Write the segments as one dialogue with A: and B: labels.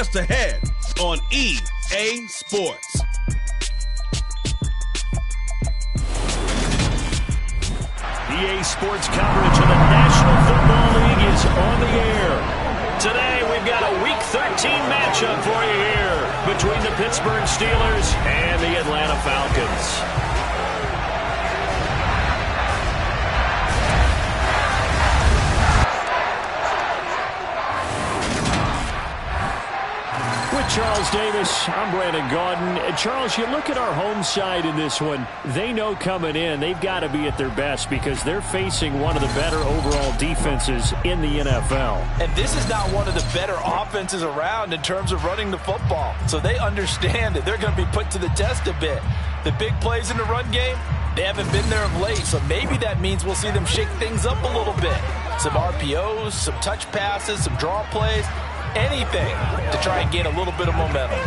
A: just ahead on EA Sports.
B: EA Sports coverage of the National Football League is on the air. Today we've got a Week 13 matchup for you here between the Pittsburgh Steelers and the Atlanta Falcons. Charles Davis, I'm Brandon Gaudin. And Charles, you look at our home side in this one, they know coming in they've got to be at their best because they're facing one of the better overall defenses in the NFL.
C: And this is not one of the better offenses around in terms of running the football. So they understand that they're going to be put to the test a bit. The big plays in the run game, they haven't been there of late. So maybe that means we'll see them shake things up a little bit. Some RPOs, some touch passes, some draw plays. Anything to try and gain a little bit of momentum.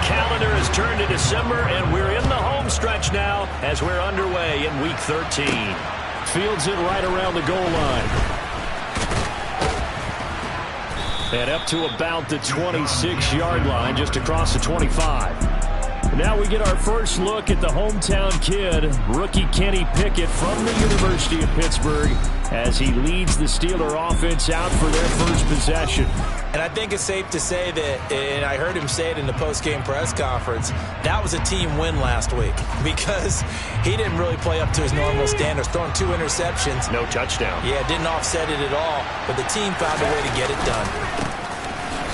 B: Calendar has turned to December, and we're in the home stretch now as we're underway in Week 13. Fields it right around the goal line. And up to about the 26-yard line, just across the 25. Now we get our first look at the hometown kid, rookie Kenny Pickett from the University of Pittsburgh, as he leads the Steeler offense out for their first possession.
C: And I think it's safe to say that, and I heard him say it in the post-game press conference, that was a team win last week because he didn't really play up to his normal standards, throwing 2 interceptions.
B: No touchdown.
C: Yeah, didn't offset it at all, but the team found a way to get it done.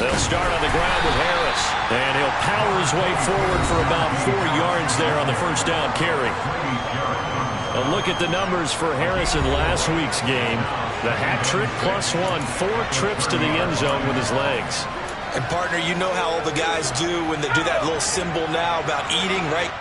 B: They'll start on the ground with Harris, and he'll power his way forward for about 4 yards there on the first down carry. A look at the numbers for Harris in last week's game. The hat trick +1, 4 trips to the end zone with his legs.
C: And partner, you know how all the guys do when they do that little symbol now about eating, right?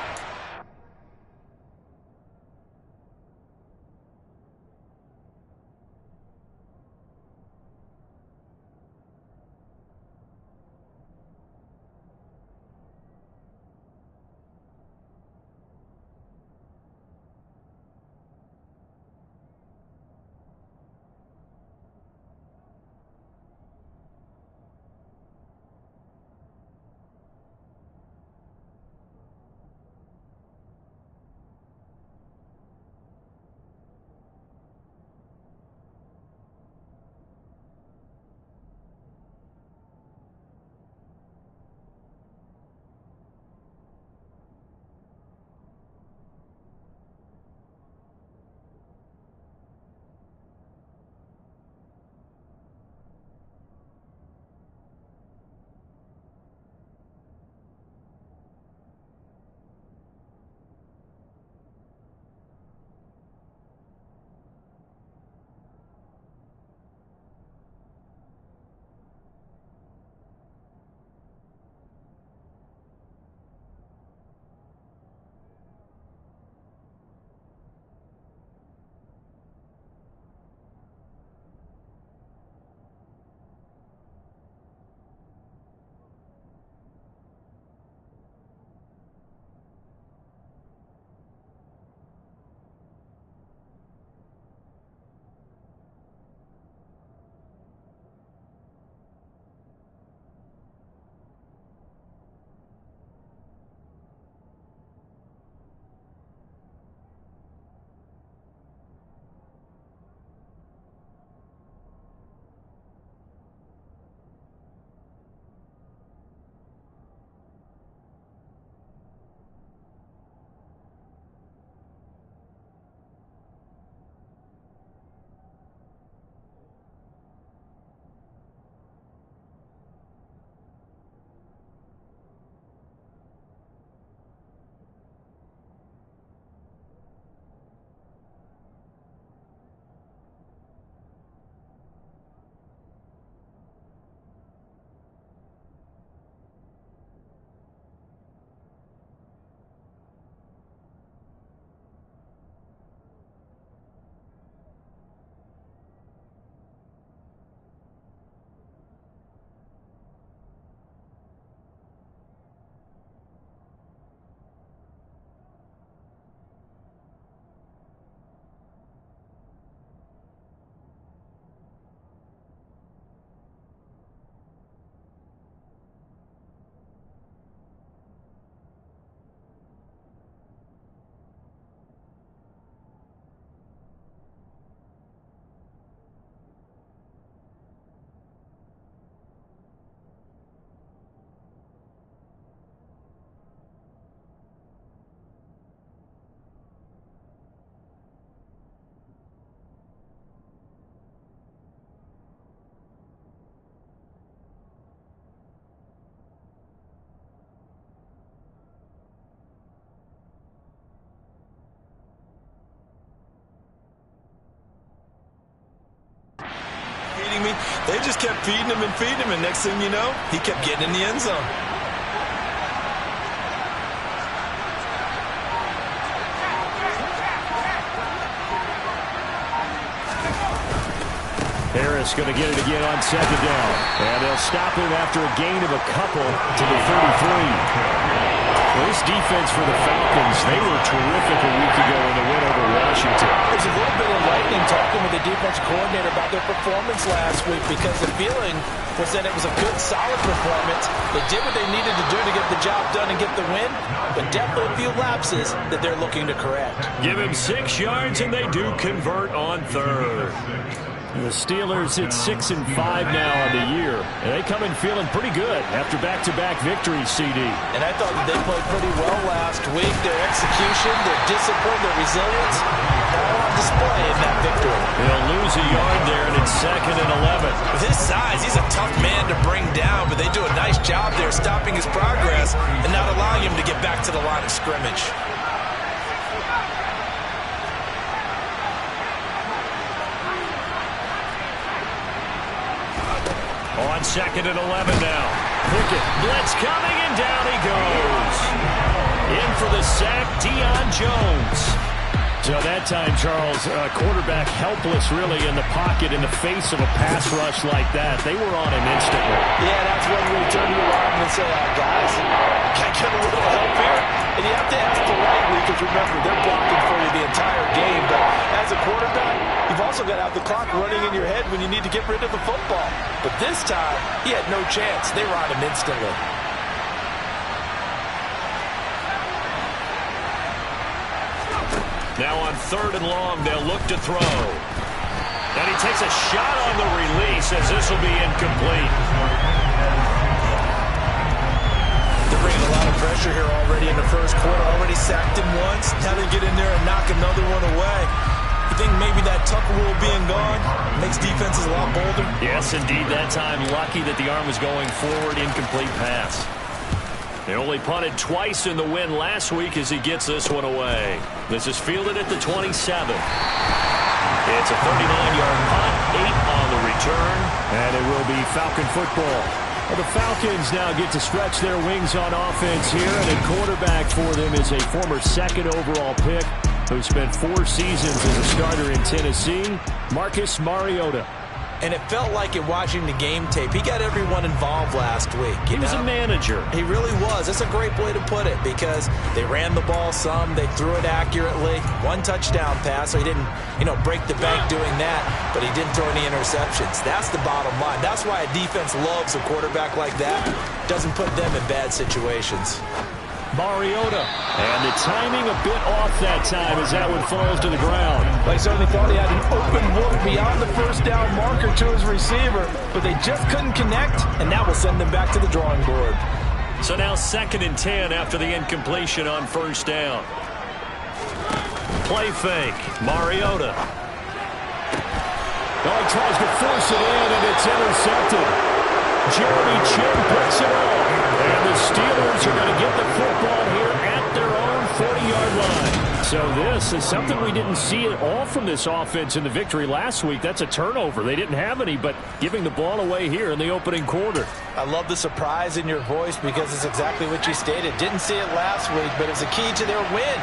C: Jimmy. They just kept feeding him, and next thing you know, he kept getting in the end zone.
B: Harris going to get it again on second down. And they'll stop him after a gain of a couple to the 33. Well, this defense for the Falcons, they were terrific a week ago in the win over Washington.
C: There's a little bit of lightning talking with the defense coordinator about their performance last week because the feeling was that it was a good, solid performance. They did what they needed to do to get the job done and get the win, but definitely a few lapses that they're looking to correct.
B: Give him 6 yards, and they do convert on third. The Steelers hit 6-5 now on the year, and they come in feeling pretty good after back-to-back victories, CD.
C: And I thought that they played pretty well last week. Their execution, their discipline, their resilience, all on display in that victory.
B: They'll lose a yard there, and it's 2nd and 11.
C: With his size, he's a tough man to bring down, but they do a nice job there stopping his progress and not allowing him to get back to the line of scrimmage.
B: On 2nd and 11 now. Pickett, blitz coming, and down he goes. In for the sack, Deion Jones. So that time, Charles, quarterback helpless really in the pocket in the face of a pass rush like that. They were on him instantly.
C: Yeah, that's when we turn you around and say, guys, can I get a little help here? And you have to ask politely because remember, they're blocking for you the entire game. But as a quarterback, you've also got to have the clock running in your head when you need to get rid of the football. But this time, he had no chance. They were on him instantly.
B: Now on 3rd and long, they'll look to throw. And he takes a shot on the release as this will be incomplete.
C: They're bringing a lot of pressure here already in the first quarter. Already sacked him once. Now they get in there and knock another one away. You think maybe that tuck rule being gone makes defenses a lot bolder?
B: Yes, indeed. That time, lucky that the arm was going forward. Incomplete pass. They only punted twice in the win last week as he gets this one away. This is fielded at the 27. It's a 39-yard punt, 8 on the return, and it will be Falcon football. Well, the Falcons now get to stretch their wings on offense here, and at quarterback for them is a former 2nd overall pick who spent 4 seasons as a starter in Tennessee, Marcus Mariota.
C: And it felt like in watching the game tape, he got everyone involved last week.
B: He was a manager.
C: He really was. That's a great way to put it because they ran the ball some. They threw it accurately. 1 touchdown pass, so he didn't, break the bank doing that, but he didn't throw any interceptions. That's the bottom line. That's why a defense loves a quarterback like that. Doesn't put them in bad situations.
B: Mariota. And the timing a bit off that time as that one falls to the ground.
C: They certainly thought he had an open look beyond the first down marker to his receiver, but they just couldn't connect, and that will send them back to the drawing board.
B: So now 2nd and 10 after the incompletion on 1st down. Play fake. Mariota. He tries to force it in, and it's intercepted. Jeremy Chin picks it up. And the Steelers are going to get the football here at their own 40-yard line. So this is something we didn't see at all from this offense in the victory last week. That's a turnover. They didn't have any, but giving the ball away here in the opening quarter.
C: I love the surprise in your voice because it's exactly what you stated. Didn't see it last week, but it's a key to their win.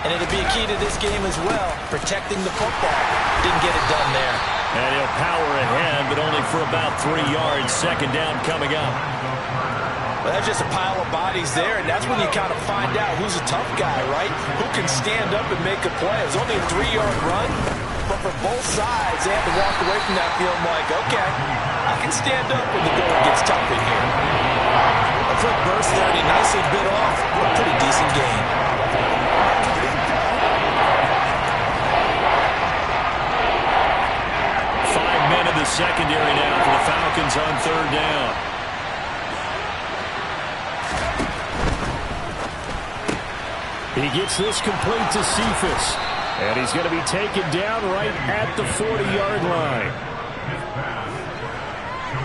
C: And it'll be a key to this game as well, protecting the football. Didn't get it done there.
B: And he'll power ahead, but only for about 3 yards. 2nd down coming up.
C: Well, that's just a pile of bodies there, and that's when you kind of find out who's a tough guy, right? Who can stand up and make a play. It was only a 3-yard run, but for both sides, they had to walk away from that feeling like, okay, I can stand up when the going gets tough in here. A quick burst there, and he nicely bit off a pretty decent gain.
B: In the secondary now for the Falcons on 3rd down. He gets this complete to Cephas. And he's going to be taken down right at the 40-yard line.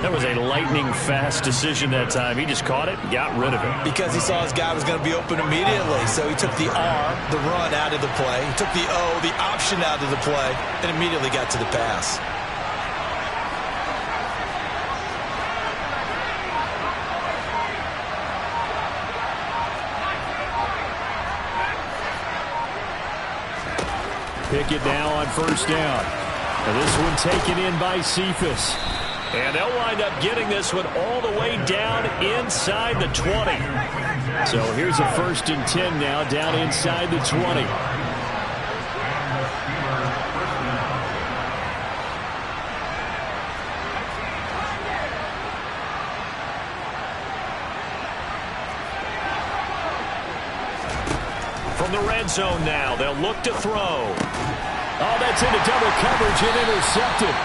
B: That was a lightning-fast decision that time. He just caught it and got rid of it.
C: Because he saw his guy was going to be open immediately. So he took the R, the run, out of the play. He took the O, the option, out of the play, and immediately got to the pass.
B: pick it now on first down. And this one taken in by Cephas. And they'll wind up getting this one all the way down inside the 20. So here's a 1st and 10 now down inside the 20. From the red zone now, they'll look to throw. Oh, that's into double coverage and intercepted.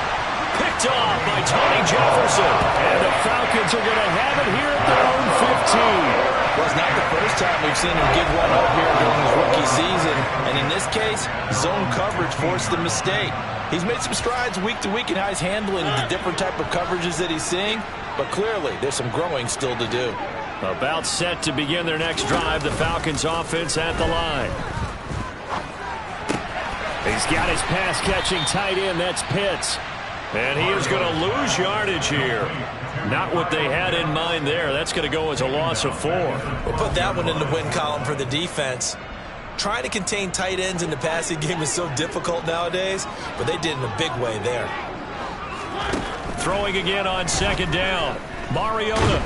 B: Picked off by Tony Jefferson. And the Falcons are going to have it here at their own 15.
C: Well, it's not the first time we've seen him give one up here during his rookie season. And in this case, zone coverage forced the mistake. He's made some strides week to week in how he's handling the different type of coverages that he's seeing. But clearly, there's some growing still to do.
B: About set to begin their next drive, the Falcons offense at the line. He's got his pass-catching tight end, that's Pitts. And he is going to lose yardage here. Not what they had in mind there. That's going to go as a loss of 4.
C: We'll put that one in the win column for the defense. Trying to contain tight ends in the passing game is so difficult nowadays, but they did in a big way there.
B: Throwing again on 2nd down. Mariota.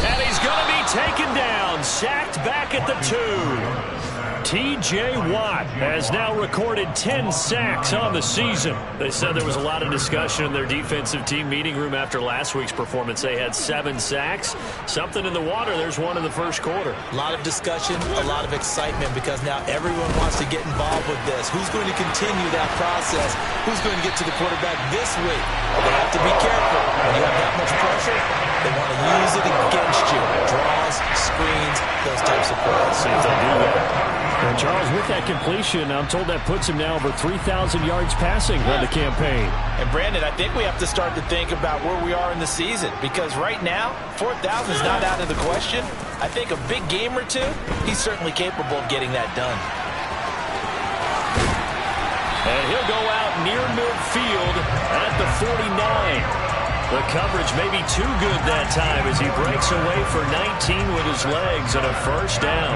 B: And he's going to be taken down. Sacked back at the 2. T.J. Watt has now recorded 10 sacks on the season. They said there was a lot of discussion in their defensive team meeting room after last week's performance. They had 7 sacks. Something in the water. There's one in the first quarter.
C: A lot of discussion, a lot of excitement because now everyone wants to get involved with this. Who's going to continue that process? Who's going to get to the quarterback this week? Well, they have to be careful. When you have that much pressure, they want to use it against you. Draws, screens, those types of plays.
B: See if they do that. And Charles, with that completion, I'm told that puts him now over 3,000 yards passing on the campaign.
C: And Brandon, I think we have to start to think about where we are in the season because right now, 4,000 is not out of the question. I think a big game or two, he's certainly capable of getting that done.
B: And he'll go out near midfield at the 49. The coverage may be too good that time as he breaks away for 19 with his legs and a first down.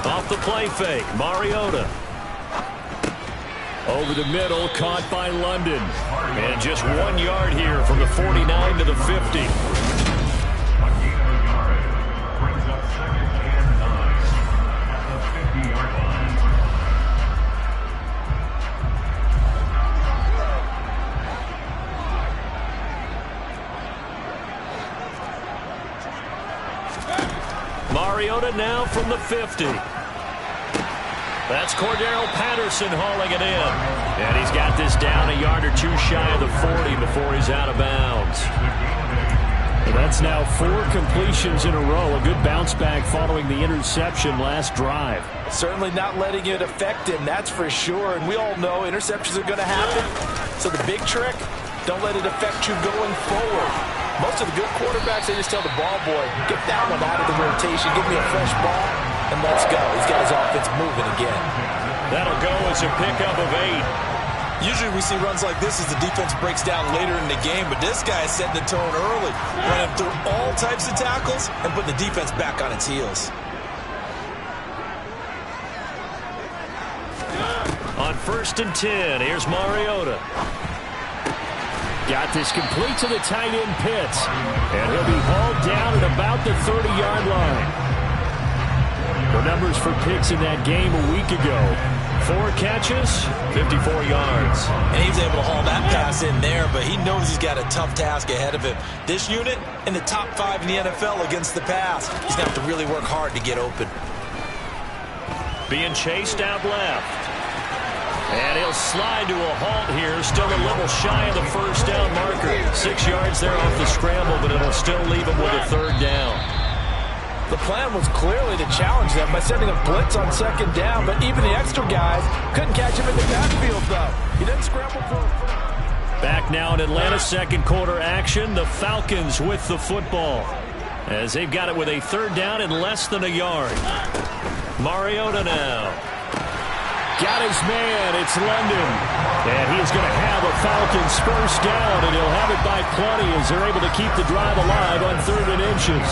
B: Off the play fake, Mariota. Over the middle, caught by London. And just 1 yard here from the 49 to the 50. Mariota now from the 50. That's Cordero Patterson hauling it in. And he's got this down a yard or two shy of the 40 before he's out of bounds. And that's now 4 completions in a row. A good bounce back following the interception last drive.
C: Certainly not letting it affect him, that's for sure. And we all know interceptions are going to happen. So the big trick, don't let it affect you going forward. Most of the good quarterbacks, they just tell the ball boy, get that one out of the rotation, give me a fresh ball, and let's go. He's got his offense moving again.
B: That'll go as a pickup of 8.
C: Usually we see runs like this as the defense breaks down later in the game, but this guy is setting the tone early, running through all types of tackles and putting the defense back on its heels.
B: On 1st and 10, here's Mariota. Got this complete to the tight end Pitts. And he'll be hauled down at about the 30-yard line. The numbers for Pitts in that game a week ago. 4 catches, 54 yards.
C: And he was able to haul that pass in there, but he knows he's got a tough task ahead of him. This unit in the top 5 in the NFL against the pass. He's going to have to really work hard to get open.
B: Being chased out left. And he'll slide to a halt here. Still a little shy of the first down marker. 6 yards there off the scramble, but it'll still leave him with a 3rd down.
C: The plan was clearly to challenge them by sending a blitz on 2nd down, but even the extra guys couldn't catch him in the backfield, though. He didn't scramble for it.
B: Back now in Atlanta's 2nd quarter action. The Falcons with the football as they've got it with a 3rd down and less than a yard. Mariota now. Got his man. It's London. And he's going to have a Falcons first down, and he'll have it by plenty as they're able to keep the drive alive on 3rd and inches.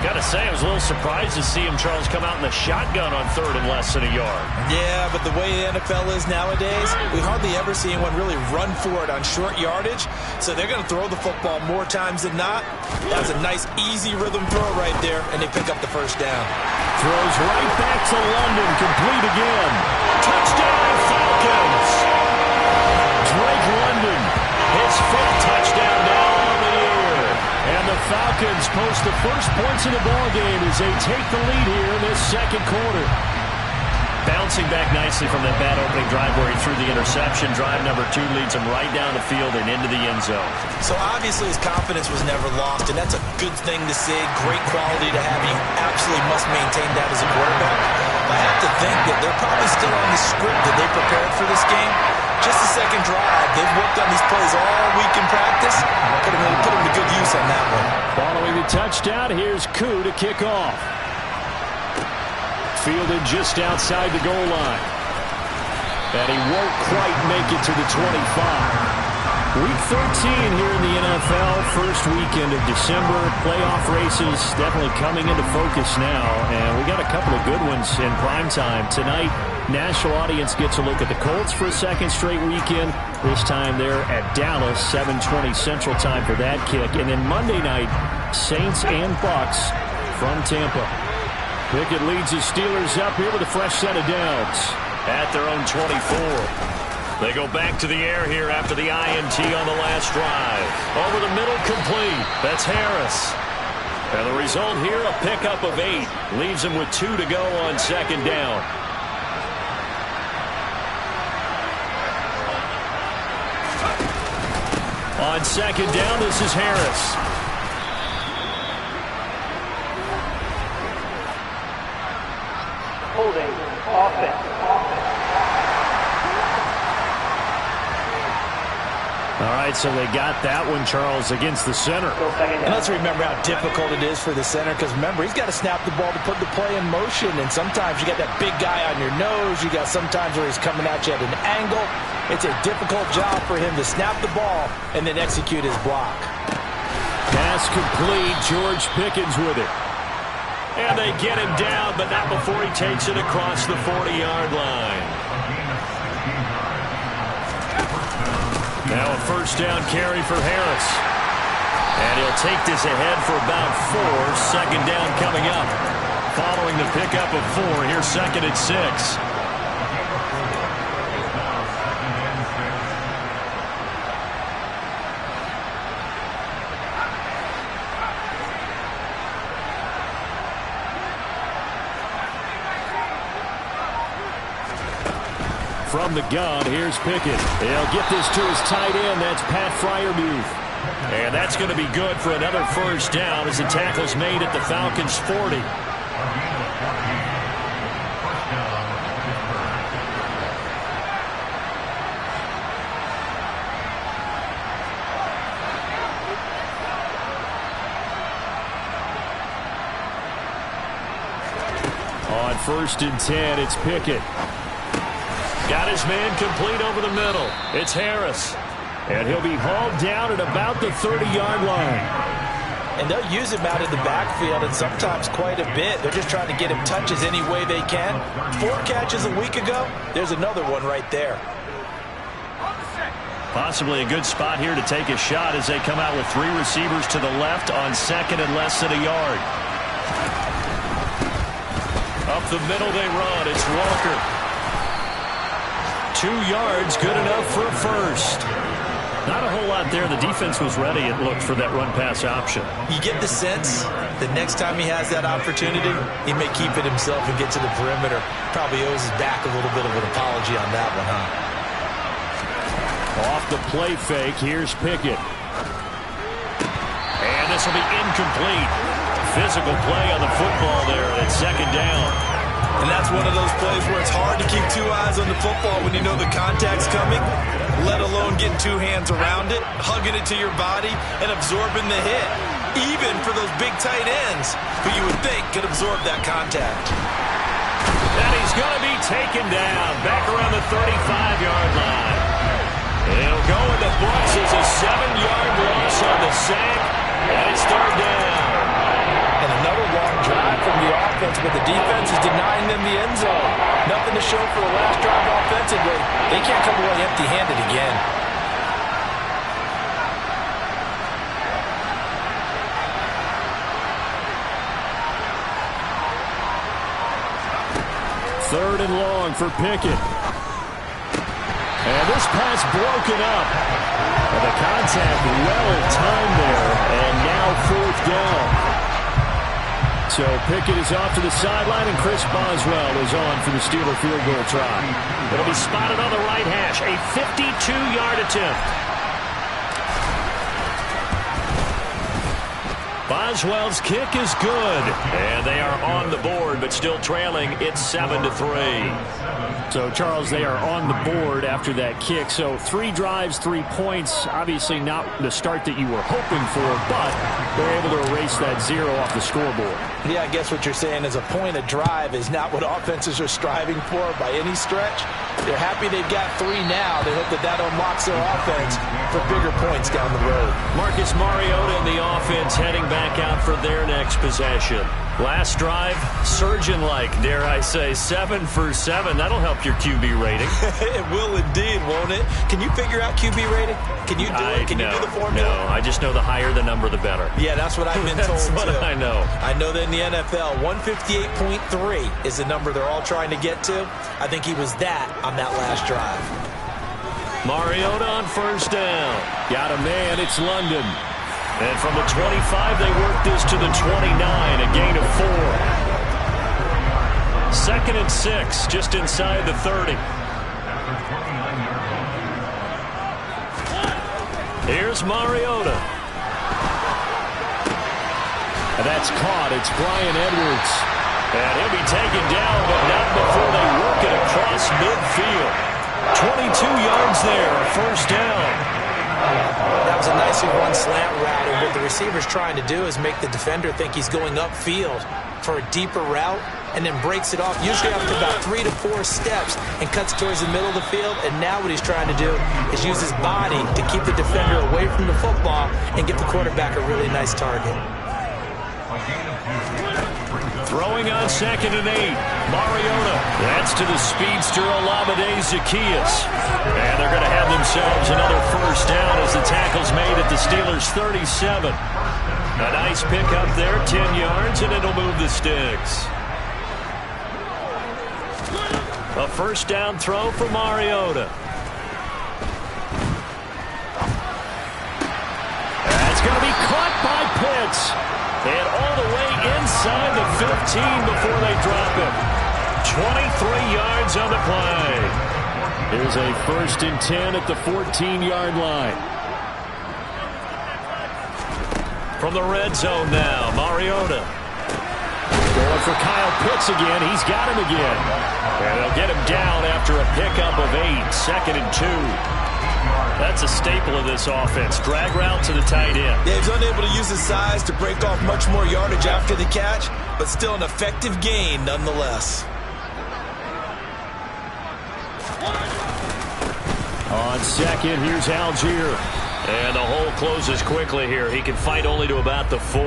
B: Gotta say, I was a little surprised to see him, Charles, come out in the shotgun on 3rd and less than a yard.
C: Yeah, but the way the NFL is nowadays, we hardly ever see anyone really run for it on short yardage. So they're going to throw the football more times than not. That's a nice, easy rhythm throw right there, and they pick up the first down.
B: Throws right back to London, complete again. Touchdown, Falcons! Drake London, his 5th touchdown now on the year. And the Falcons post the first points in the ballgame as they take the lead here in this second quarter. Bouncing back nicely from that bad opening drive where he threw the interception. Drive number 2 leads him right down the field and into the end zone.
C: So obviously his confidence was never lost, and that's a good thing to see. Great quality to have. You absolutely must maintain that as a quarterback. I have to think that they're probably still on the script that they prepared for this game. Just the second drive. They've worked on these plays all week in practice. Put them to good use on that one.
B: Following the touchdown, here's Koo to kick off. Fielded just outside the goal line. And he won't quite make it to the 25. Week 13 here in the NFL, first weekend of December. Playoff races definitely coming into focus now, and we got a couple of good ones in prime time. Tonight, national audience gets a look at the Colts for a second straight weekend. This time they're at Dallas, 7:20 Central Time for that kick. And then Monday night, Saints and Bucks from Tampa. Pickett leads his Steelers up here with a fresh set of downs at their own 24. They go back to the air here after the INT on the last drive. Over the middle, complete. That's Harris. And the result here, a pickup of 8. Leaves him with 2 to go on second down. On second down, this is Harris.
D: Holding offense.
B: All right, so they got that one, Charles, against the center.
C: And let's remember how difficult it is for the center, because remember, he's got to snap the ball to put the play in motion, and sometimes you got that big guy on your nose. You got sometimes where he's coming at you at an angle. It's a difficult job for him to snap the ball and then execute his block.
B: Pass complete. George Pickens with it. And they get him down, but not before he takes it across the 40-yard line. Now a first down carry for Harris. And he'll take this ahead for about 4. Second down coming up. Following the pickup of 4, here's second and 6. From the gun, here's Pickett. He'll get this to his tight end. That's Pat Freiermuth. And that's going to be good for another first down as the tackle's made at the Falcons' 40. On first and 10, it's Pickett. Got his man complete over the middle. It's Harris. And he'll be hauled down at about the 30-yard line.
C: And they'll use him out in the backfield, and sometimes quite a bit. They're just trying to get him touches any way they can. 4 catches a week ago. There's another one right there.
B: Possibly a good spot here to take a shot as they come out with 3 receivers to the left on second and less than a yard. Up the middle they run. It's Walker. 2 yards, good enough for a first. Not a whole lot there. The defense was ready, it looked, for that run-pass option.
C: You get the sense that next time he has that opportunity, he may keep it himself and get to the perimeter. Probably owes his back a little bit of an apology on that one, huh?
B: Off the play fake, here's Pickett. And this will be incomplete. Physical play on the football there at second down.
C: And that's one of those plays where it's hard to keep 2 eyes on the football when you know the contact's coming, let alone getting 2 hands around it, hugging it to your body, and absorbing the hit, even for those big tight ends who you would think could absorb that contact.
B: And he's going to be taken down back around the 35-yard line. He'll go in the books as a 7-yard loss on the sack, and it's third down.
C: And another but the defense is denying them the end zone. Nothing to show for the last drive offensively. They can't come away empty-handed again.
B: Third and long for Pickett. And this pass broken up. And the contact well timed there. And now fourth down. So Pickett is off to the sideline, and Chris Boswell is on for the Steeler field goal try. It'll be spotted on the right hash. A 52-yard attempt. Boswell's kick is good. And they are on the board, but still trailing. It's 7-3. So, Charles, they are on the board after that kick. So 3 drives, 3 points. Obviously not the start that you were hoping for, but they're able to erase that 0 off the scoreboard.
C: Yeah, I guess what you're saying is a point a drive is not what offenses are striving for by any stretch. They're happy they've got 3 now. They hope that that unlocks their offense for bigger points down the road.
B: Marcus Mariota and the offense heading back out for their next possession. Last drive, surgeon-like, dare I say, 7 for 7. That'll help your QB rating.
C: It will indeed, won't it? Can you figure out QB rating? Can you do it? Can you do the formula?
B: No, I just know the higher the number, the better.
C: Yeah, that's what I've been told,
B: That's what I know.
C: I know that in the NFL, 158.3 is the number they're all trying to get to. I think he was that on that last drive.
B: Mariota on first down. Got a man, it's London. And from the 25, they work this to the 29, a gain of 4. 2nd and 6, just inside the 30. Here's Mariota. And that's caught. It's Brian Edwards. And he'll be taken down, but not before they work it across midfield. 22 yards there, first down.
C: That was a nicely run slant route, and what the receiver's trying to do is make the defender think he's going upfield for a deeper route, and then breaks it off, usually after about 3 to 4 steps, and cuts towards the middle of the field. And now what he's trying to do is use his body to keep the defender away from the football and give the quarterback a really nice target.
B: Throwing on 2nd and 8. Mariota. That's to the speedster Olamide Zaccheaus. And they're going to have themselves another first down as the tackle's made at the Steelers' 37. A nice pickup there, 10 yards, and it'll move the sticks. A first down throw for Mariota. That's going to be caught by Pitts. And all the way inside the 15 before they drop him. 23 yards on the play. Here's a 1st and 10 at the 14-yard line. From the red zone now, Mariota. Going for Kyle Pitts again. He's got him again. And they'll get him down after a pickup of 8. 2nd and 2. That's a staple of this offense. Drag route to the tight end.
C: Yeah, he's unable to use his size to break off much more yardage after the catch, but still an effective gain nonetheless.
B: On 2nd, here's Algier. And the hole closes quickly here. He can fight only to about the 4.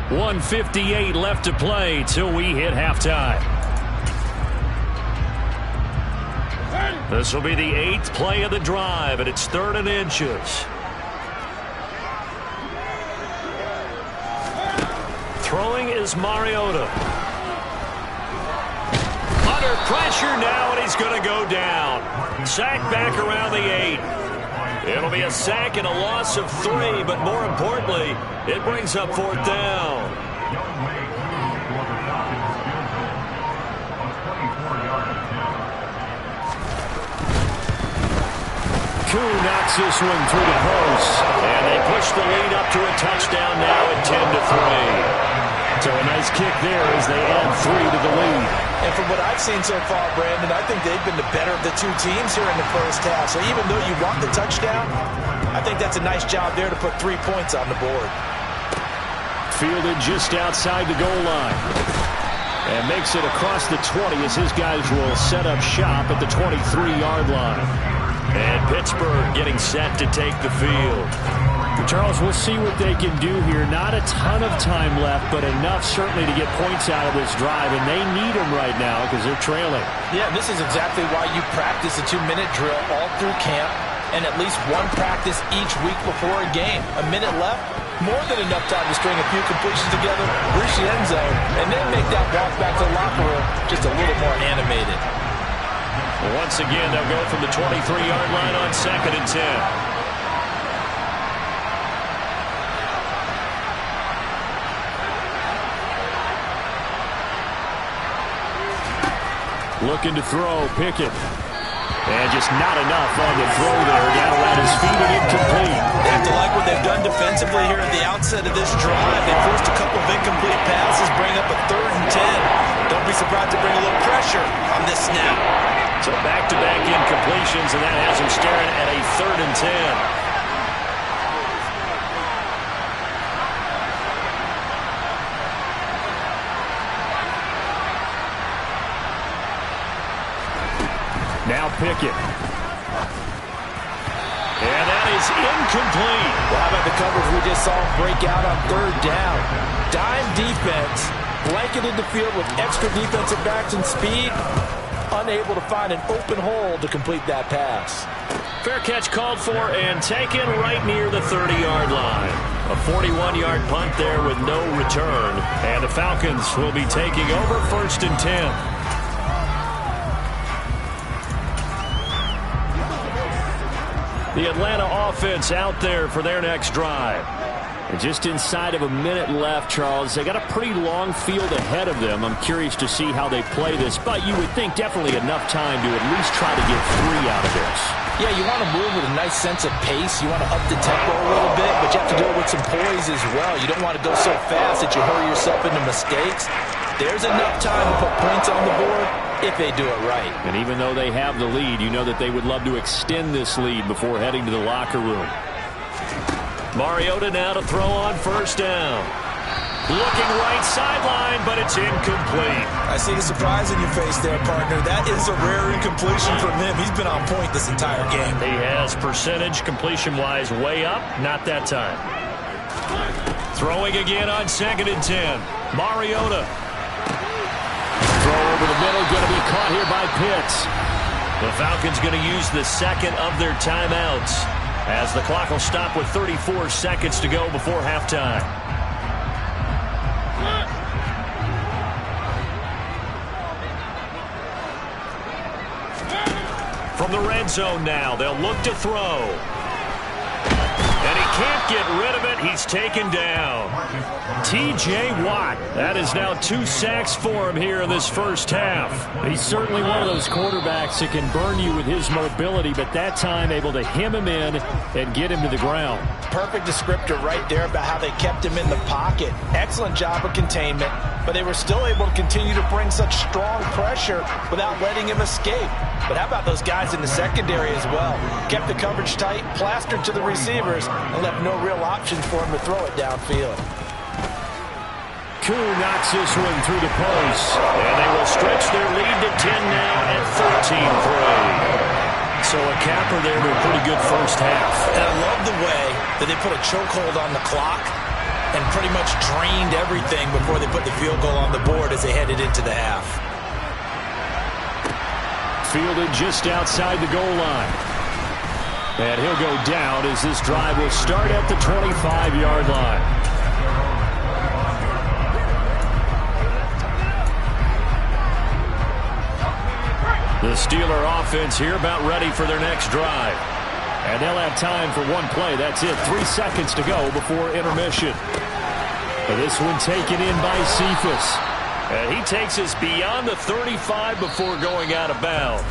B: 1:58 left to play till we hit halftime. This will be the 8th play of the drive, and it's 3rd and inches. Throwing is Mariota. Under pressure now, and he's going to go down. Sack back around the 8. It'll be a sack and a loss of 3, but more importantly, it brings up 4th down. Knocks this one through the post. And they push the lead up to a touchdown now at 10-3. So a nice kick there as they add 3 to the lead.
C: And from what I've seen so far, Brandon, I think they've been the better of the 2 teams here in the first half. So even though you want the touchdown, I think that's a nice job there to put 3 points on the board.
B: Fielded just outside the goal line. And makes it across the 20 as his guys will set up shop at the 23-yard line. And Pittsburgh getting set to take the field. Charles, we'll see what they can do here. Not a ton of time left, but enough certainly to get points out of this drive, and they need them right now because they're trailing.
C: Yeah, this is exactly why you practice a 2-minute drill all through camp and at least one practice each week before a game. A minute left, more than enough time to string a few completions together, reach the end zone, and then make that walk back to the locker room just a little more animated.
B: Once again, they'll go from the 23-yard line on 2nd and 10. Looking to throw, Pickett. And just not enough on the throw there. Down around his feet and incomplete.
C: They have to like what they've done defensively here at the outset of this drive. They forced a couple of incomplete passes, bring up a 3rd and 10. Don't be surprised to bring a little pressure on this snap.
B: So back-to-back incompletions, and that has him staring at a 3rd and 10. Now Pickett. And that is incomplete.
C: Well, how about the coverage we just saw break out on 3rd down? Dime defense, blanketed the field with extra defensive backs and speed, unable to find an open hole to complete that pass.
B: Fair catch called for and taken right near the 30-yard line. A 41-yard punt there with no return. And the Falcons will be taking over 1st and 10. The Atlanta offense out there for their next drive. And just inside of a minute left, Charles. They got a pretty long field ahead of them. I'm curious to see how they play this, but you would think definitely enough time to at least try to get 3 out of this.
C: Yeah, you want to move with a nice sense of pace. You want to up the tempo a little bit, but you have to do it with some poise as well. You don't want to go so fast that you hurry yourself into mistakes. There's enough time to put points on the board if they do it right.
B: And even though they have the lead, you know that they would love to extend this lead before heading to the locker room. Mariota now to throw on 1st down. Looking right sideline, but it's incomplete.
C: I see the surprise in your face there, partner. That is a rare incompletion from him. He's been on point this entire game.
B: He has percentage completion-wise way up. Not that time. Throwing again on 2nd and 10. Mariota. Throw over the middle, going to be caught here by Pitts. The Falcons going to use the 2nd of their timeouts as the clock will stop with 34 seconds to go before halftime. From the red zone now, they'll look to throw. And he can't get rid of it. He's taken down. T.J. Watt. That is now 2 sacks for him here in this first half. He's certainly one of those quarterbacks that can burn you with his mobility, but that time able to hem him in and get him to the ground.
C: Perfect descriptor right there about how they kept him in the pocket. Excellent job of containment, but they were still able to continue to bring such strong pressure without letting him escape. But how about those guys in the secondary as well? Kept the coverage tight, plastered to the receivers, and left no real options for him to throw it downfield.
B: Koo knocks this one through the post, and they will stretch their lead to 10 now at 13-3. So a capper there to a pretty good first half.
C: And I love the way that they put a chokehold on the clock and pretty much drained everything before they put the field goal on the board as they headed into the half.
B: Fielded just outside the goal line. And he'll go down as this drive will start at the 25-yard line. The Steeler offense here about ready for their next drive. And they'll have time for one play. That's it. 3 seconds to go before intermission. And this one taken in by Cephas. And he takes us beyond the 35 before going out of bounds.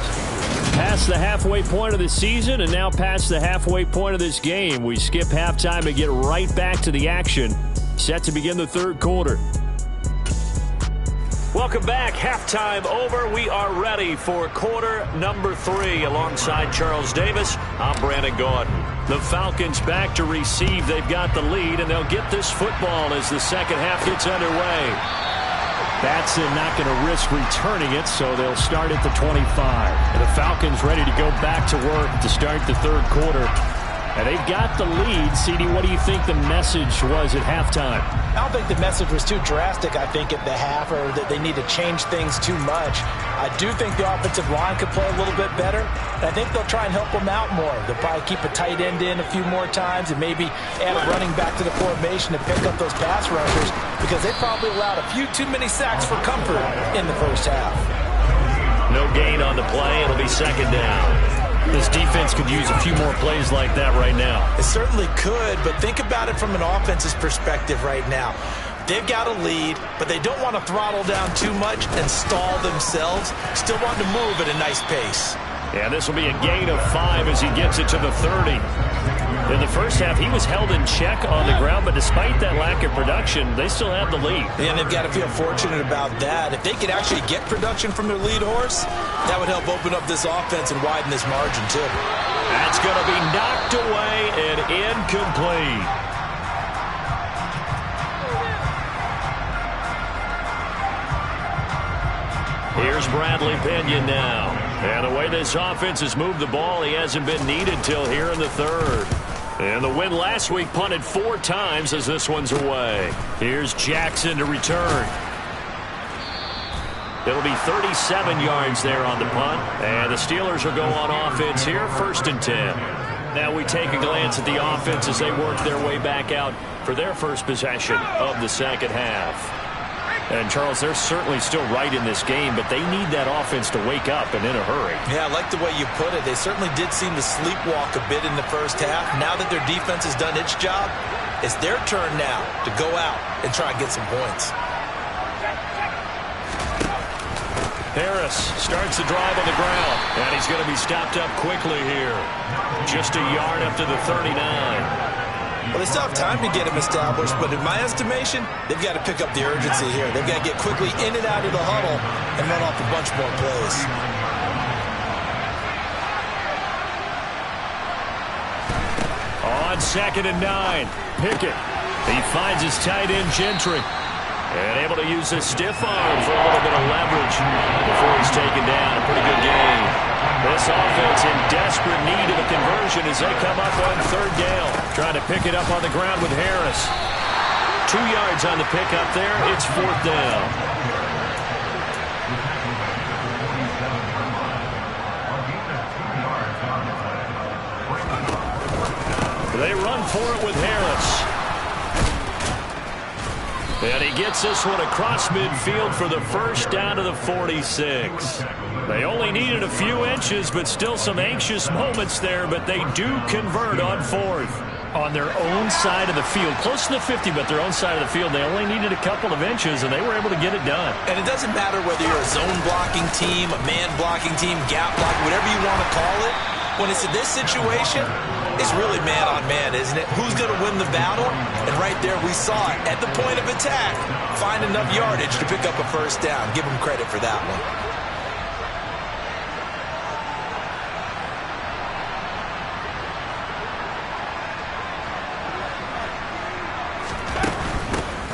B: Past the halfway point of the season and now past the halfway point of this game. We skip halftime and get right back to the action. Set to begin the 3rd quarter. Welcome back. Halftime over. We are ready for quarter number 3 alongside Charles Davis. I'm Brandon Gordon. The Falcons back to receive. They've got the lead, and they'll get this football as the second half gets underway. Batson not going to risk returning it, so they'll start at the 25. And the Falcons ready to go back to work to start the 3rd quarter. And they've got the lead. CD, what do you think the message was at halftime?
C: I don't think the message was too drastic, I think, at the half, or that they need to change things too much. I do think the offensive line could play a little bit better, and I think they'll try and help them out more. They'll probably keep a tight end in a few more times and maybe add a running back to the formation to pick up those pass rushers, because they probably allowed a few too many sacks for comfort in the first half.
B: No gain on the play. It'll be second down. This defense could use a few more plays like that right now.
C: It certainly could, but think about it from an offense's perspective right now. They've got a lead, but they don't want to throttle down too much and stall themselves. Still want to move at a nice pace.
B: Yeah, this will be a gain of 5 as he gets it to the 30. In the first half, he was held in check on the ground, but despite that lack of production, they still have the lead.
C: And they've got to feel fortunate about that. If they could actually get production from their lead horse, that would help open up this offense and widen this margin, too.
B: That's going to be knocked away and incomplete. Here's Bradley Pinion now. And the way this offense has moved the ball, he hasn't been needed till here in the third. And the win last week punted 4 times as this one's away. Here's Jackson to return. It'll be 37 yards there on the punt. And the Steelers will go on offense here, 1st and 10. Now we take a glance at the offense as they work their way back out for their first possession of the second half. And, Charles, they're certainly still right in this game, but they need that offense to wake up and in a hurry.
C: Yeah, I like the way you put it. They certainly did seem to sleepwalk a bit in the first half. Now that their defense has done its job, it's their turn now to go out and try and get some points.
B: Harris starts the drive on the ground, and he's going to be stopped up quickly here. Just a yard up to the 39.
C: Well, they still have time to get him established, but in my estimation, they've got to pick up the urgency here. They've got to get quickly in and out of the huddle and run off a bunch more plays.
B: On 2nd and 9, Pickett. He finds his tight end, Gentry. And able to use his stiff arm for a little bit of leverage before he's taken down. A pretty good game. This offense in desperate need of a conversion as they come up on 3rd down. Trying to pick it up on the ground with Harris. 2 yards on the pickup there. It's 4th down. They run for it with Harris. And he gets this one across midfield for the first down to the 46. They only needed a few inches, but still some anxious moments there, but they do convert on 4th. On their own side of the field, close to the 50, but their own side of the field, they only needed a couple of inches, and they were able to get it done.
C: And it doesn't matter whether you're a zone blocking team, a man blocking team, gap block, whatever you want to call it. When it's in this situation, it's really man-on-man, isn't it? Who's going to win the battle? And right there we saw it. At the point of attack, find enough yardage to pick up a first down. Give them credit for that one.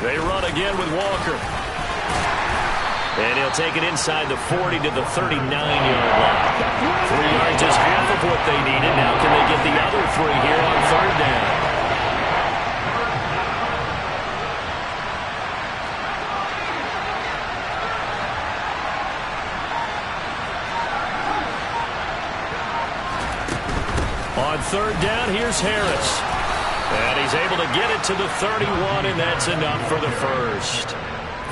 B: They run again with Walker. And he'll take it inside the 40 to the 39-yard line. 3 yards is half of what they needed. Now can they get the other 3 here on 3rd down? On 3rd down, here's Harris. And he's able to get it to the 31, and that's enough for the first.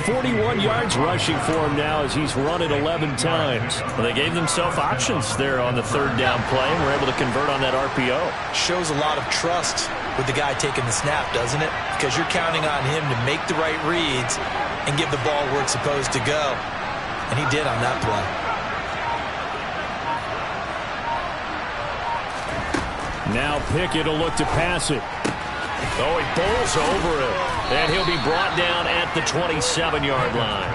B: 41 yards rushing for him now as he's run it 11 times. Well, they gave themselves options there on the 3rd down play and were able to convert on that RPO.
C: Shows a lot of trust with the guy taking the snap, doesn't it? Because you're counting on him to make the right reads and give the ball where it's supposed to go. And he did on that play.
B: Now Pickett will look to pass it. Oh, he bowls over it. And he'll be brought down at the 27-yard line.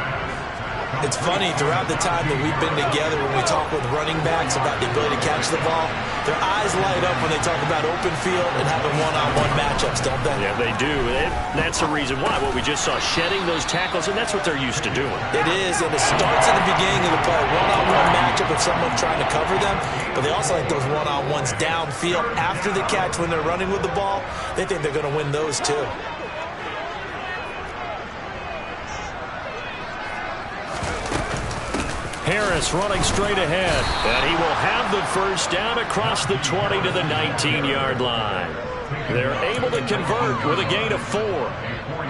C: It's funny, throughout the time that we've been together, when we talk with running backs about the ability to catch the ball, their eyes light up when they talk about open field and having one-on-one matchups, don't they?
B: Yeah, they do. That's the reason why. What we just saw, shedding those tackles, and that's what they're used to doing.
C: It is, and it starts at the beginning of the play. One-on-one matchup of someone trying to cover them, but they also like those one-on-ones downfield after the catch when they're running with the ball. They think they're going to win those too.
B: Harris running straight ahead, and he will have the first down across the 20 to the 19-yard line. They're able to convert with a gain of 4.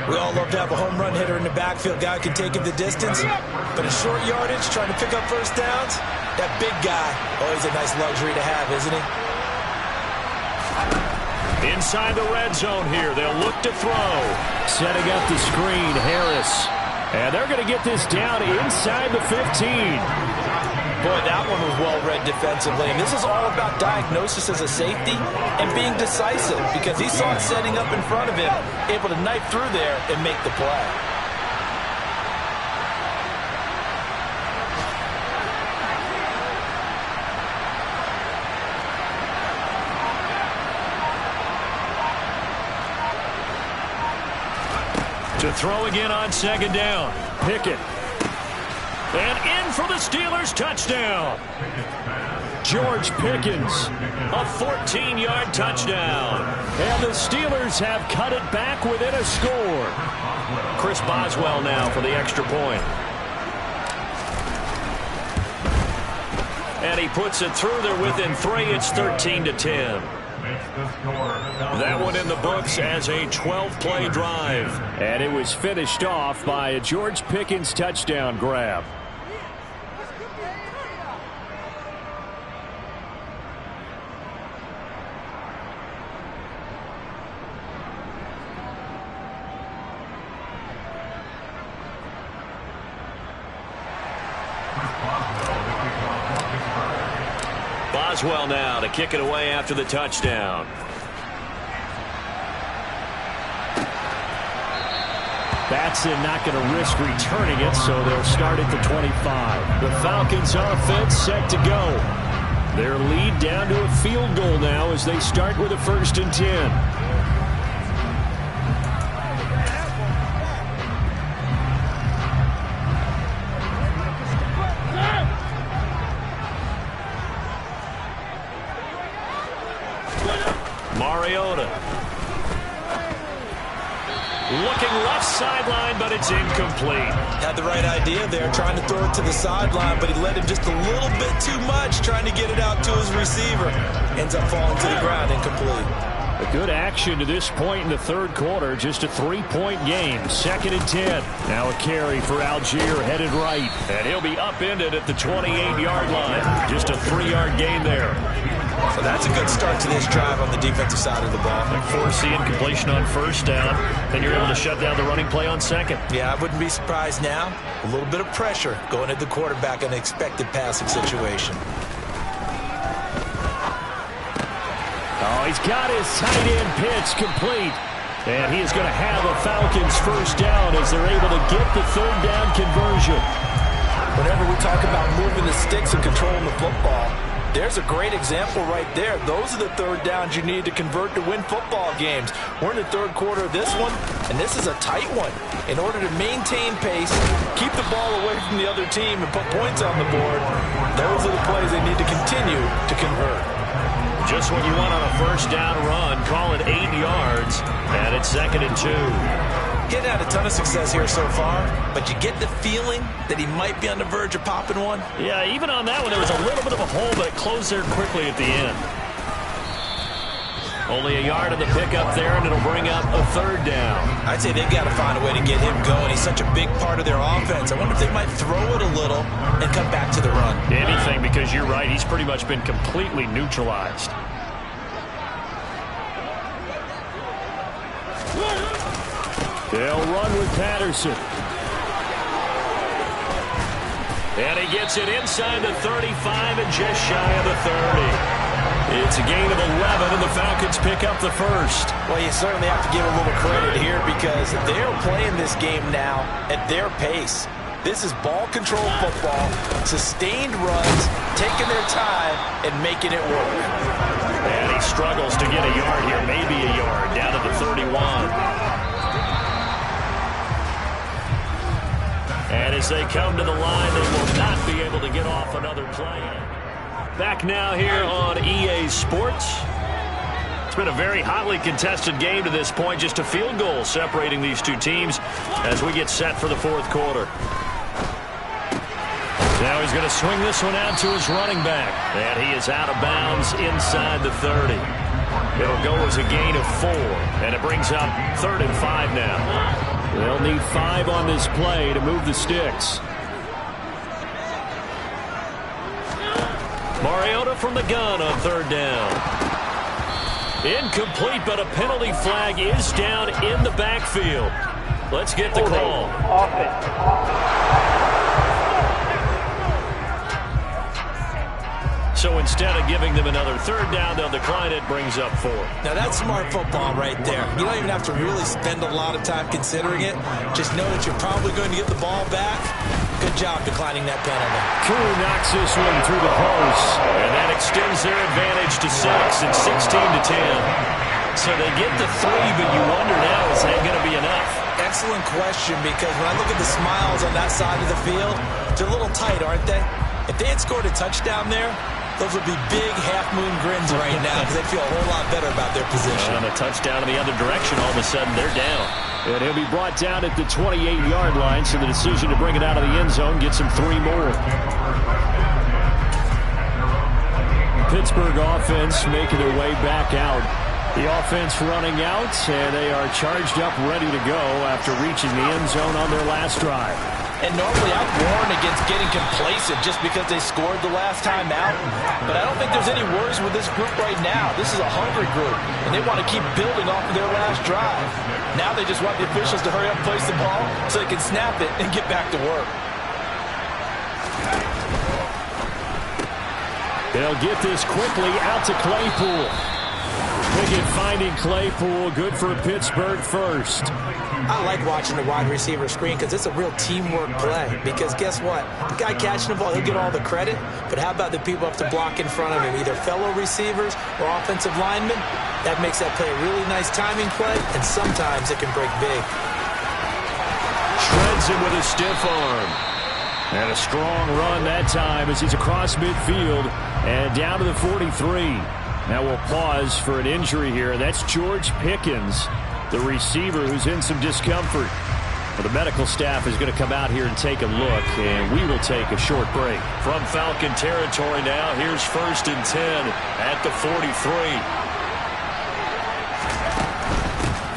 C: We all love to have a home run hitter in the backfield. Guy can take it the distance, but in short yardage, trying to pick up first downs, that big guy, always a nice luxury to have, isn't he?
B: Inside the red zone here, they'll look to throw. Setting up the screen, Harris. And they're going to get this down inside the 15.
C: Boy, that one was well-read defensively. And this is all about diagnosis as a safety and being decisive, because he saw it setting up in front of him, able to knife through there and make the play.
B: To throw again on second down. Pickett. And in for the Steelers touchdown. George Pickens, a 14-yard touchdown. And the Steelers have cut it back within a score. Chris Boswell now for the extra point. And he puts it through there within 3. It's 13-10. That one in the books as a 12-play drive.
D: And it was finished off by a George Pickens touchdown grab.
B: Boswell now to kick it away after the touchdown.
D: Batson not going to risk returning it, so they'll start at the 25. The Falcons offense set to go. Their lead down to a field goal now as they start with a 1st and 10.
B: Mariota. Looking left sideline, but it's incomplete.
C: Had the right idea there, trying to throw it to the sideline, but he let him just a little bit too much, trying to get it out to his receiver. Ends up falling to the ground, incomplete.
D: A good action to this point in the third quarter. Just a 3-point game. 2nd and 10. Now a carry for Algier headed right.
B: And he'll be upended at the 28-yard line. Just a 3-yard gain there.
C: So that's a good start to this drive on the defensive side of the ball.
B: Forcing completion on first down. Then you're able to shut down the running play on second.
C: Yeah, I wouldn't be surprised now. A little bit of pressure going at the quarterback in an expected passing situation.
D: Oh, he's got his tight end pitch complete. And he is going to have a Falcons first down as they're able to get the 3rd down conversion.
C: Whenever we talk about moving the sticks and controlling the football, there's a great example right there. Those are the 3rd downs you need to convert to win football games. We're in the 3rd quarter of this one, and this is a tight one. In order to maintain pace, keep the ball away from the other team, and put points on the board, those are the plays they need to continue to convert.
B: Just what you want on a first down run. Call it 8 yards, and it's 2nd and 2.
C: He hadn't had a ton of success here so far, but you get the feeling that he might be on the verge of popping one.
B: Yeah, even on that one, there was a little bit of a hole, but it closed there quickly at the end. Only a yard of the pickup there, and it'll bring up a 3rd down.
C: I'd say they've got to find a way to get him going. He's such a big part of their offense. I wonder if they might throw it a little and come back to the run.
B: Anything, because you're right, he's pretty much been completely neutralized.
D: They'll run with Patterson.
B: And he gets it inside the 35 and just shy of the 30. It's a gain of 11, and the Falcons pick up the first.
C: Well, you certainly have to give a little credit here because they're playing this game now at their pace. This is ball control football, sustained runs, taking their time, and making it work.
B: And he struggles to get a yard here, maybe a yard, down to the 31. And as they come to the line, they will not be able to get off another play. Back now here on EA Sports. It's been a very hotly contested game to this point. Just a field goal separating these two teams as we get set for the fourth quarter. Now he's going to swing this one out to his running back. And he is out of bounds inside the 30. It'll go as a gain of 4. And it brings up 3rd and 5 now. They'll need 5 on this play to move the sticks. Mariota from the gun on 3rd down. Incomplete, but a penalty flag is down in the backfield. Let's get the call. So instead of giving them another 3rd down, they'll decline it, brings up 4.
C: Now that's smart football right there. You don't even have to really spend a lot of time considering it. Just know that you're probably going to get the ball back. Good job declining that penalty.
D: Crew knocks this one through the post.
B: And that extends their advantage to 6. It's 16-10. So they get the 3, but you wonder now, is that going to be enough?
C: Excellent question, because when I look at the smiles on that side of the field, they're a little tight, aren't they? If they had scored a touchdown there, those would be big half-moon grins right now because they'd feel a whole lot better about their position.
B: And a touchdown in the other direction, all of a sudden they're down.
D: And he'll be brought down at the 28-yard line, so the decision to bring it out of the end zone gets him 3 more. Pittsburgh offense making their way back out. The offense running out, and they are charged up, ready to go after reaching the end zone on their last drive.
C: And normally I warn against getting complacent just because they scored the last time out. But I don't think there's any worries with this group right now. This is a hungry group, and they want to keep building off of their last drive. Now they just want the officials to hurry up and place the ball so they can snap it and get back to work.
D: They'll get this quickly out to Claypool. Pickett finding Claypool, good for Pittsburgh first.
E: I like watching the wide receiver screen because it's a real teamwork play. Because guess what? The guy catching the ball, he'll get all the credit. But how about the people up to block in front of him, either fellow receivers or offensive linemen? That makes that play a really nice timing play, and sometimes it can break big.
D: Shreds him with a stiff arm. And a strong run that time as he's across midfield and down to the 43. Now we'll pause for an injury here. That's George Pickens, the receiver who's in some discomfort. Well, the medical staff is going to come out here and take a look, and we will take a short break.
B: From Falcon territory now, here's 1st and 10 at the 43.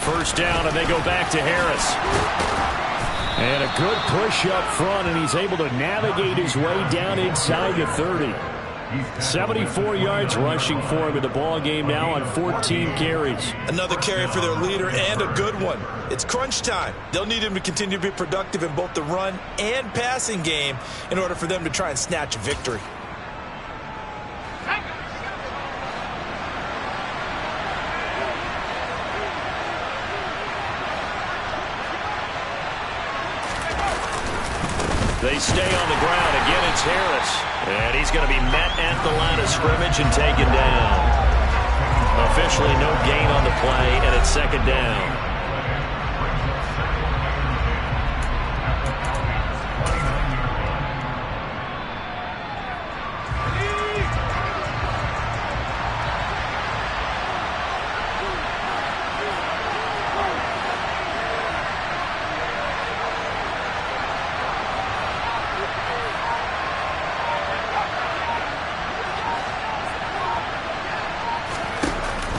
B: 1st down, and they go back to Harris.
D: And a good push up front, and he's able to navigate his way down inside the 30. 74 yards rushing for him in the ball game now on 14 carries.
C: Another carry for their leader, and a good one. It's crunch time. They'll need him to continue to be productive in both the run and passing game in order for them to try and snatch a victory.
B: They stay on the ground. Again, it's Harris. And he's going to be met at the line of scrimmage and taken down. Officially no gain on the play, and it's 2nd down.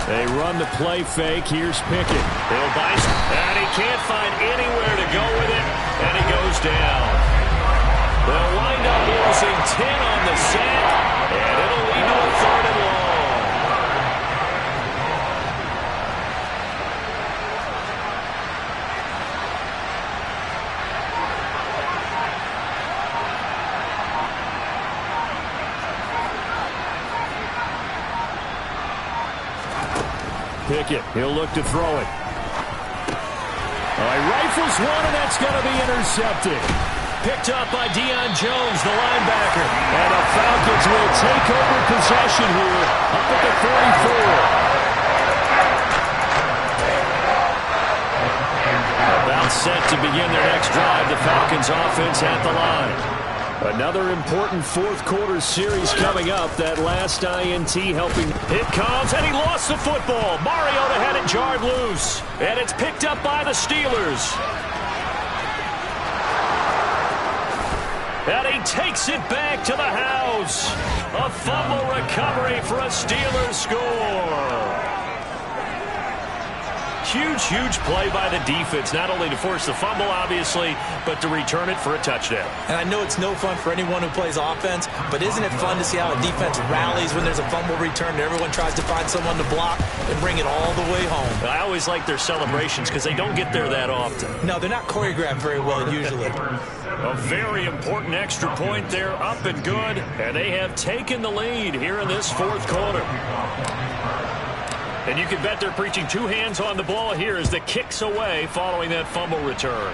D: They run the play fake. Here's Pickett.
B: He'll bite, and he can't find anywhere to go with it, and he goes down. They'll wind up losing 10 on the sack, and it'll lead to a 3rd and long.
D: Pickett, he'll look to throw it. He rifles one, and that's going to be intercepted. Picked up by Deion Jones, the linebacker. And the Falcons will take over possession here up at the 44. About set to begin their next drive. The Falcons offense at the line. Another important fourth quarter series coming up. That last INT helping. It comes, and he lost the football. Mariota had it jarred loose. And it's picked up by the Steelers. And he takes it back to the house. A fumble recovery for a Steelers score. Huge play by the defense, not only to force the fumble, obviously, but to return it for a touchdown.
E: And I know it's no fun for anyone who plays offense, but isn't it fun to see how a defense rallies when there's a fumble return and everyone tries to find someone to block and bring it all the way home?
D: I always like their celebrations because they don't get there that often.
E: No, they're not choreographed very well usually.
D: A very important extra point there, up and good, and they have taken the lead here in this fourth quarter. And you can bet they're preaching two hands on the ball here as the kick's away following that fumble return.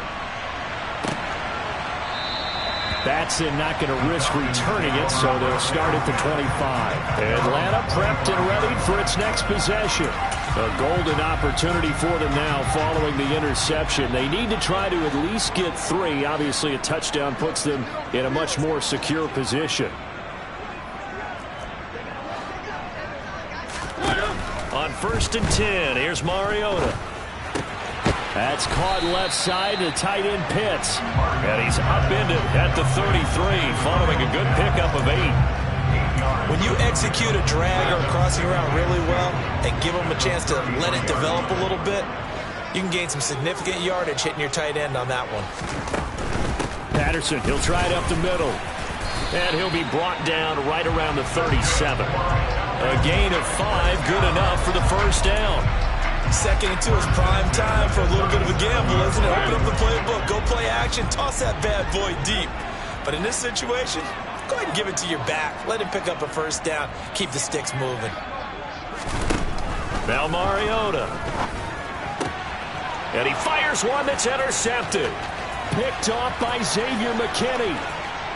D: Batson not going to risk returning it, so they'll start at the 25. Atlanta prepped and ready for its next possession. A golden opportunity for them now following the interception. They need to try to at least get 3. Obviously, a touchdown puts them in a much more secure position. On 1st and 10, here's Mariota. That's caught left side to tight end Pitts. And he's upended at the 33 following a good pickup of 8.
E: When you execute a drag or a crossing route really well and give them a chance to let it develop a little bit, you can gain some significant yardage hitting your tight end on that one.
D: Patterson, he'll try it up the middle. And he'll be brought down right around the 37. A gain of 5, good enough for the first down.
E: 2nd and 2 is prime time for a little bit of a gamble, isn't it? Open up the playbook, go play action, toss that bad boy deep. But in this situation, go ahead and give it to your back. Let him pick up a first down. Keep the sticks moving.
D: Now Mariota. And he fires one that's intercepted. Picked off by Xavier McKinney.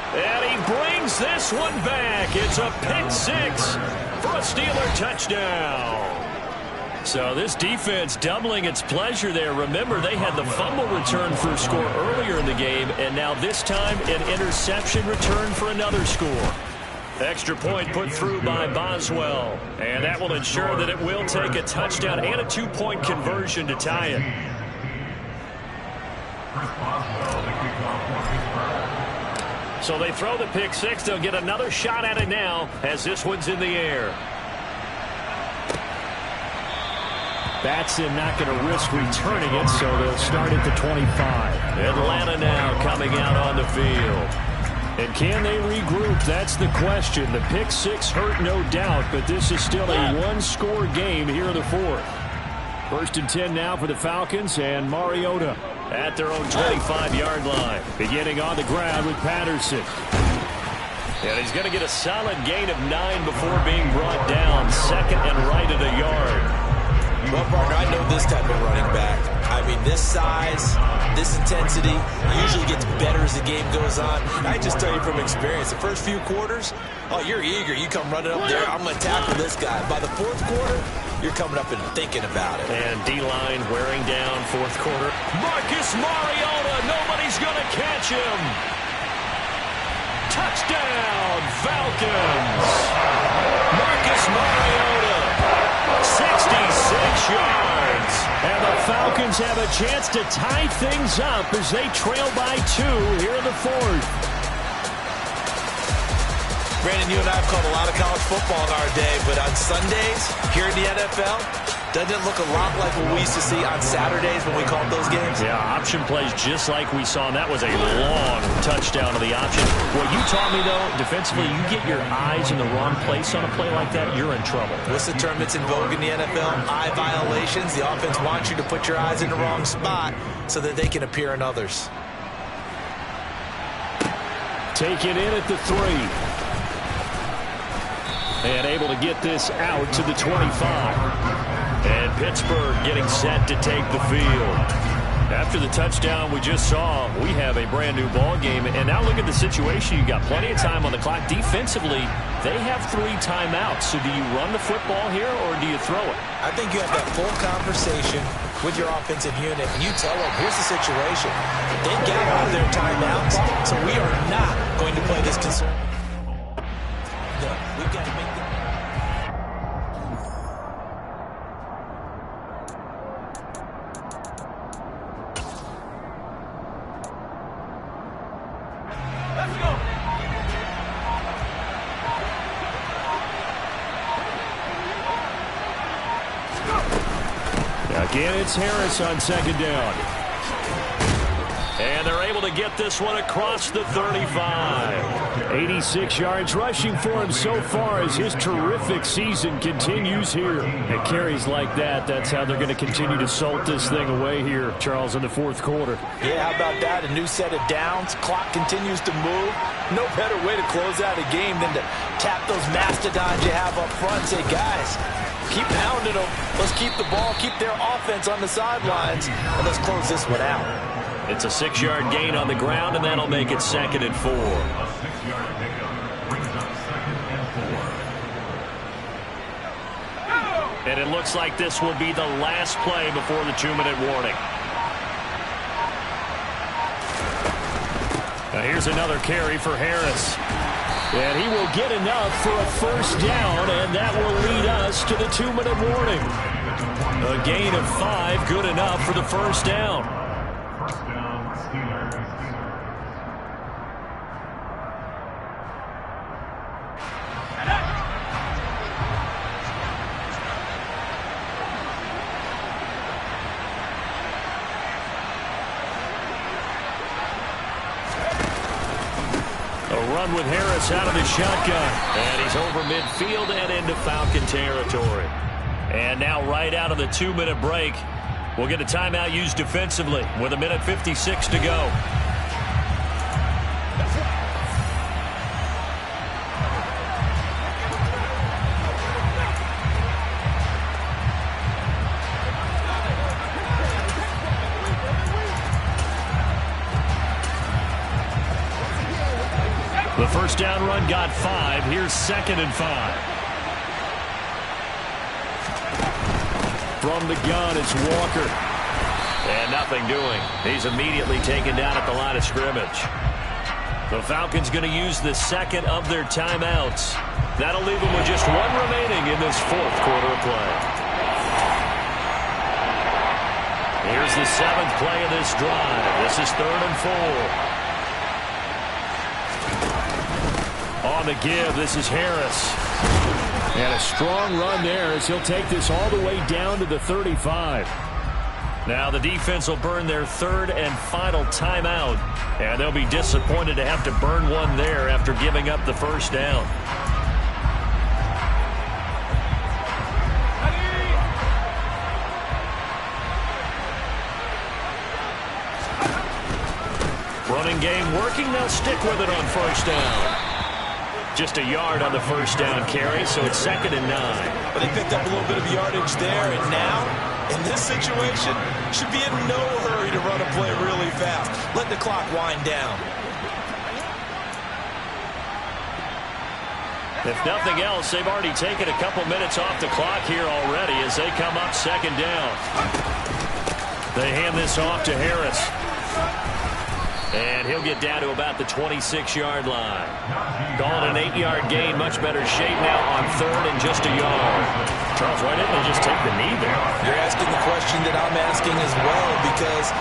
D: And he brings this one back. It's a pick 6 for a Steeler touchdown. So this defense doubling its pleasure there. Remember, they had the fumble return for a score earlier in the game, and now this time an interception return for another score. Extra point put through by Boswell, and that will ensure that it will take a touchdown and a 2-point conversion to tie it. So they throw the pick 6. They'll get another shot at it now as this one's in the air. Batson not going to risk returning it, so they'll start at the 25. Atlanta now coming out on the field. And can they regroup? That's the question. The pick 6 hurt, no doubt, but this is still a one-score game here in the fourth. 1st and 10 now for the Falcons, and Mariota at their own 25-yard line. Beginning on the ground with Patterson. And he's going to get a solid gain of 9 before being brought down. 2nd and right at a yard.
E: Well, partner, I know this type of running back. I mean, this size, this intensity usually gets better as the game goes on. I just tell you from experience, the first few quarters, oh, you're eager. You come running up there, I'm going to tackle this guy. By the 4th quarter, you're coming up and thinking about it.
D: And D-line wearing down 4th quarter. Marcus Mariota, nobody's going to catch him. Touchdown, Falcons. Marcus Mariota, 66 yards. And the Falcons have a chance to tie things up as they trail by 2 here in the 4th.
E: Brandon, you and I have called a lot of college football in our day, but on Sundays, here in the NFL, doesn't it look a lot like what we used to see on Saturdays when we called those games?
D: Yeah, option plays just like we saw, and that was a long touchdown to the option. What you taught me, though, defensively, you get your eyes in the wrong place on a play like that, you're in trouble.
E: What's the term that's in vogue in the NFL? Eye violations. The offense wants you to put your eyes in the wrong spot so that they can appear in others.
D: Take it in at the 3. And able to get this out to the 25. And Pittsburgh getting set to take the field. After the touchdown we just saw, we have a brand new ball game. And now look at the situation. You got plenty of time on the clock. Defensively, they have 3 timeouts. So do you run the football here or do you throw it?
E: I think you have that full conversation with your offensive unit, and you tell them, here's the situation. They got all their timeouts, so we are not going to play this concern. No, we've got to make them.
D: Again, it's Harris on second down. And they're able to get this one across the 35. 86 yards rushing for him so far as his terrific season continues here. And carries like that, that's how they're going to continue to salt this thing away here, Charles, in the fourth quarter.
C: Yeah, how about that? A new set of downs. Clock continues to move. No better way to close out a game than to tap those mastodons you have up front and say, guys, keep pounding them. Let's keep the ball, keep their offense on the sidelines, and let's close this one out.
B: It's a 6-yard gain on the ground, and that'll make it 2nd and 4. And it looks like this will be the last play before the 2-minute warning.
D: Now here's another carry for Harris. And he will get enough for a first down, and that will lead us to the 2-minute warning.
B: A gain of 5, good enough for the first down.
D: Run with Harris out of the shotgun.
B: And he's over midfield and into Falcon territory. And now right out of the 2-minute break, we'll get a timeout used defensively with 1:56 to go.
D: The first down run got 5. Here's 2nd and 5. From the gun, it's Walker.
B: And nothing doing. He's immediately taken down at the line of scrimmage.
D: The Falcons going to use the 2nd of their timeouts. That'll leave them with just 1 remaining in this 4th quarter of play. Here's the 7th play of this drive. This is 3rd and 4. On the give, this is Harris. And a strong run there as he'll take this all the way down to the 35. Now the defense will burn their 3rd and final timeout. And they'll be disappointed to have to burn one there after giving up the first down. Running game working. They'll stick with it on first down. Just a yard on the first down carry, so it's 2nd and 9.
C: But they picked up a little bit of yardage there, and now, in this situation, should be in no hurry to run a play really fast. Let the clock wind down.
D: If nothing else, they've already taken a couple minutes off the clock here already as they come up 2nd down. They hand this off to Harris. And he'll get down to about the 26-yard line. Calling an 8-yard gain. Much better shape now on 3rd and just a yard. Charles, why didn't they just take the knee there?
C: You're asking the question that I'm asking as well, because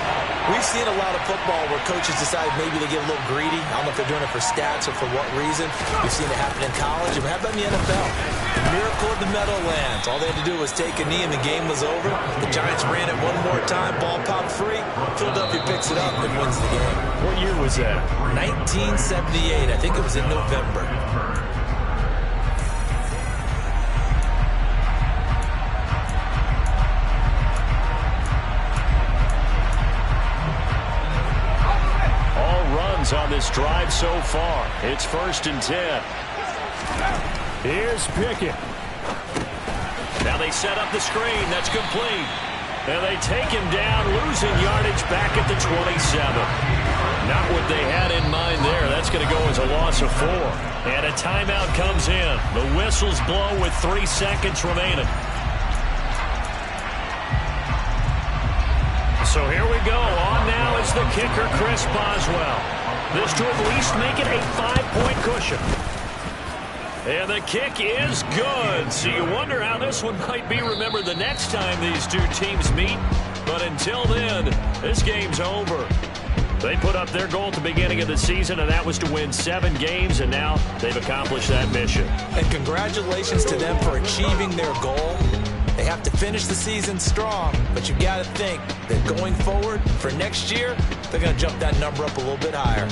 C: we've seen a lot of football where coaches decide maybe they get a little greedy. I don't know if they're doing it for stats or for what reason. We've seen it happen in college. And how about in the NFL? The miracle of the Meadowlands. All they had to do was take a knee and the game was over. The Giants ran it one more time. Ball popped free. Philadelphia picks it up and wins the game.
D: What year was that?
C: 1978. I think it was in November.
D: On this drive so far. It's 1st and 10. Here's Pickett.
B: Now they set up the screen. That's complete.
D: And they take him down, losing yardage back at the 27. Not what they had in mind there. That's going to go as a loss of 4. And a timeout comes in. The whistles blow with 3 seconds remaining. So here we go. On now is the kicker, Chris Boswell. This to at least make it a 5-point cushion. And the kick is good. So you wonder how this one might be remembered the next time these two teams meet. But until then, this game's over. They put up their goal at the beginning of the season, and that was to win 7 games, and now they've accomplished that mission.
E: And congratulations to them for achieving their goal. They have to finish the season strong, but you've got to think that going forward for next year, they're going to jump that number up a little bit higher.